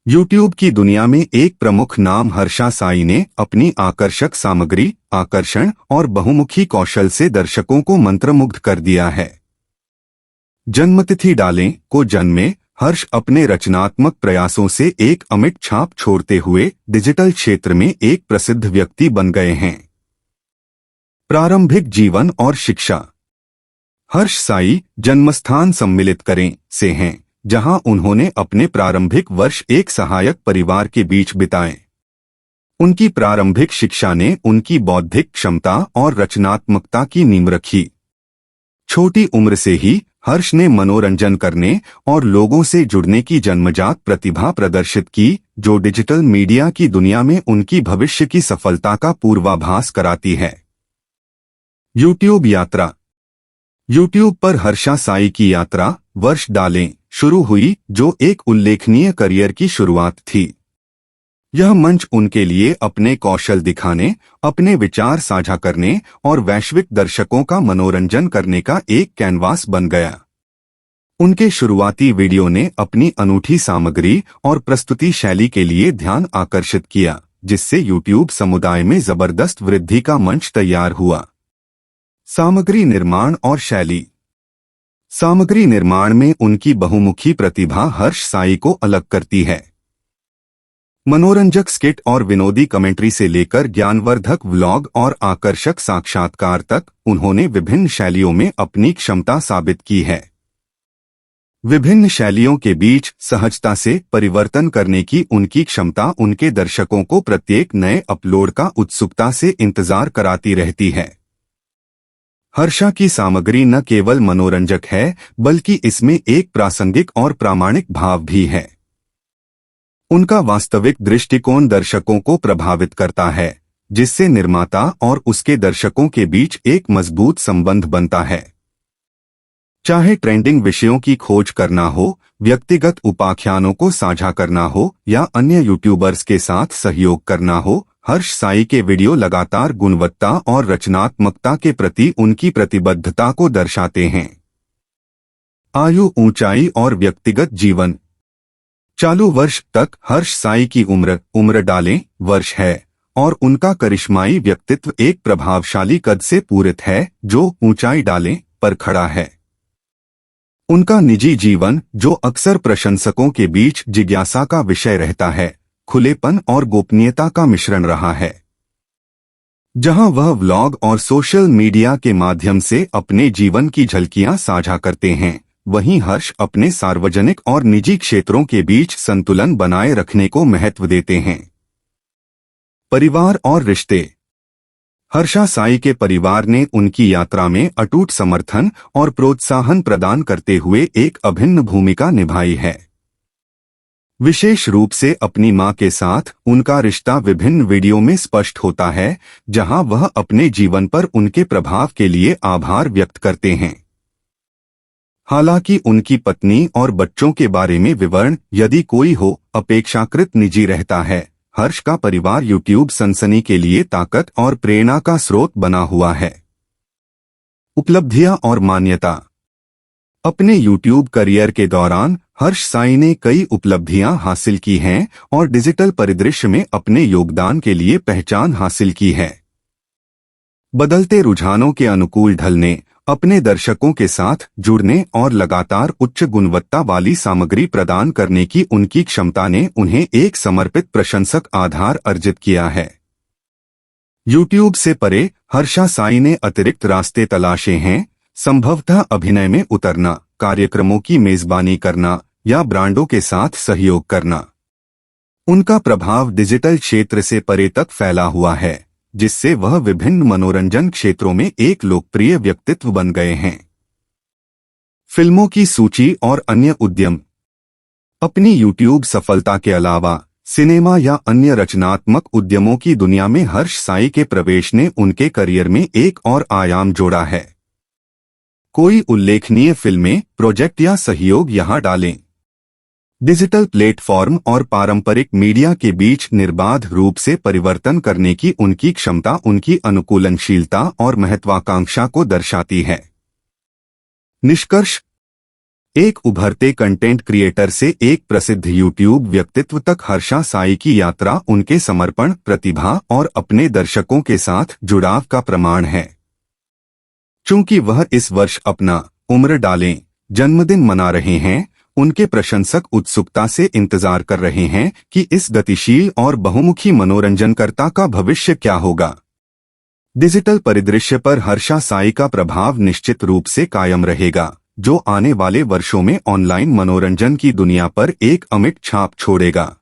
YouTube की दुनिया में एक प्रमुख नाम हर्षा साई ने अपनी आकर्षक सामग्री, आकर्षण और बहुमुखी कौशल से दर्शकों को मंत्रमुग्ध कर दिया है। जन्मतिथि डालें को जन्मे हर्ष अपने रचनात्मक प्रयासों से एक अमिट छाप छोड़ते हुए डिजिटल क्षेत्र में एक प्रसिद्ध व्यक्ति बन गए हैं। प्रारंभिक जीवन और शिक्षा। हर्ष साई जन्मस्थान सम्मिलित करें से हैं, जहां उन्होंने अपने प्रारंभिक वर्ष एक सहायक परिवार के बीच बिताए। उनकी प्रारंभिक शिक्षा ने उनकी बौद्धिक क्षमता और रचनात्मकता की नींव रखी। छोटी उम्र से ही हर्ष ने मनोरंजन करने और लोगों से जुड़ने की जन्मजात प्रतिभा प्रदर्शित की, जो डिजिटल मीडिया की दुनिया में उनकी भविष्य की सफलता का पूर्वाभास कराती है। यूट्यूब यात्रा। यूट्यूब पर हर्षा साई की यात्रा वर्ष डालें शुरू हुई, जो एक उल्लेखनीय करियर की शुरुआत थी। यह मंच उनके लिए अपने कौशल दिखाने, अपने विचार साझा करने और वैश्विक दर्शकों का मनोरंजन करने का एक कैनवास बन गया। उनके शुरुआती वीडियो ने अपनी अनूठी सामग्री और प्रस्तुति शैली के लिए ध्यान आकर्षित किया, जिससे यूट्यूब समुदाय में जबरदस्त वृद्धि का मंच तैयार हुआ। सामग्री निर्माण और शैली। सामग्री निर्माण में उनकी बहुमुखी प्रतिभा हर्ष साई को अलग करती है। मनोरंजक स्किट और विनोदी कमेंट्री से लेकर ज्ञानवर्धक व्लॉग और आकर्षक साक्षात्कार तक उन्होंने विभिन्न शैलियों में अपनी क्षमता साबित की है। विभिन्न शैलियों के बीच सहजता से परिवर्तन करने की उनकी क्षमता उनके दर्शकों को प्रत्येक नए अपलोड का उत्सुकता से इंतजार कराती रहती है। हर्षा की सामग्री न केवल मनोरंजक है, बल्कि इसमें एक प्रासंगिक और प्रामाणिक भाव भी है। उनका वास्तविक दृष्टिकोण दर्शकों को प्रभावित करता है, जिससे निर्माता और उसके दर्शकों के बीच एक मजबूत संबंध बनता है। चाहे ट्रेंडिंग विषयों की खोज करना हो, व्यक्तिगत उपाख्यानों को साझा करना हो या अन्य यूट्यूबर्स के साथ सहयोग करना हो, हर्ष साई के वीडियो लगातार गुणवत्ता और रचनात्मकता के प्रति उनकी प्रतिबद्धता को दर्शाते हैं। आयु, ऊंचाई और व्यक्तिगत जीवन। चालू वर्ष तक हर्ष साई की उम्र डालें वर्ष है और उनका करिश्माई व्यक्तित्व एक प्रभावशाली कद से पूरित है, जो ऊंचाई डालें पर खड़ा है। उनका निजी जीवन, जो अक्सर प्रशंसकों के बीच जिज्ञासा का विषय रहता है, खुलेपन और गोपनीयता का मिश्रण रहा है। जहां वह व्लॉग और सोशल मीडिया के माध्यम से अपने जीवन की झलकियां साझा करते हैं, वहीं हर्ष अपने सार्वजनिक और निजी क्षेत्रों के बीच संतुलन बनाए रखने को महत्व देते हैं। परिवार और रिश्ते। हर्षा साई के परिवार ने उनकी यात्रा में अटूट समर्थन और प्रोत्साहन प्रदान करते हुए एक अभिन्न भूमिका निभाई है। विशेष रूप से अपनी मां के साथ उनका रिश्ता विभिन्न वीडियो में स्पष्ट होता है, जहां वह अपने जीवन पर उनके प्रभाव के लिए आभार व्यक्त करते हैं। हालांकि उनकी पत्नी और बच्चों के बारे में विवरण, यदि कोई हो, अपेक्षाकृत निजी रहता है, हर्ष का परिवार यूट्यूब सनसनी के लिए ताकत और प्रेरणा का स्रोत बना हुआ है। उपलब्धियां और मान्यता। अपने यूट्यूब करियर के दौरान हर्ष साई ने कई उपलब्धियां हासिल की हैं और डिजिटल परिदृश्य में अपने योगदान के लिए पहचान हासिल की है। बदलते रुझानों के अनुकूल ढलने, अपने दर्शकों के साथ जुड़ने और लगातार उच्च गुणवत्ता वाली सामग्री प्रदान करने की उनकी क्षमता ने उन्हें एक समर्पित प्रशंसक आधार अर्जित किया है। यूट्यूब से परे हर्षा साई ने अतिरिक्त रास्ते तलाशे हैं, संभवतः अभिनय में उतरना, कार्यक्रमों की मेजबानी करना या ब्रांडों के साथ सहयोग करना। उनका प्रभाव डिजिटल क्षेत्र से परे तक फैला हुआ है, जिससे वह विभिन्न मनोरंजन क्षेत्रों में एक लोकप्रिय व्यक्तित्व बन गए हैं। फिल्मों की सूची और अन्य उद्यम। अपनी यूट्यूब सफलता के अलावा सिनेमा या अन्य रचनात्मक उद्यमों की दुनिया में हर्ष साई के प्रवेश ने उनके करियर में एक और आयाम जोड़ा है। कोई उल्लेखनीय फिल्में, प्रोजेक्ट या सहयोग यहां डालें। डिजिटल प्लेटफॉर्म और पारंपरिक मीडिया के बीच निर्बाध रूप से परिवर्तन करने की उनकी क्षमता उनकी अनुकूलनशीलता और महत्वाकांक्षा को दर्शाती है। निष्कर्ष। एक उभरते कंटेंट क्रिएटर से एक प्रसिद्ध यूट्यूब व्यक्तित्व तक, हर्षा साई की यात्रा उनके समर्पण, प्रतिभा और अपने दर्शकों के साथ जुड़ाव का प्रमाण है। चूंकि वह इस वर्ष अपना उम्र डालें जन्मदिन मना रहे हैं, उनके प्रशंसक उत्सुकता से इंतजार कर रहे हैं कि इस गतिशील और बहुमुखी मनोरंजनकर्ता का भविष्य क्या होगा। डिजिटल परिदृश्य पर हर्षा साई का प्रभाव निश्चित रूप से कायम रहेगा, जो आने वाले वर्षों में ऑनलाइन मनोरंजन की दुनिया पर एक अमिट छाप छोड़ेगा।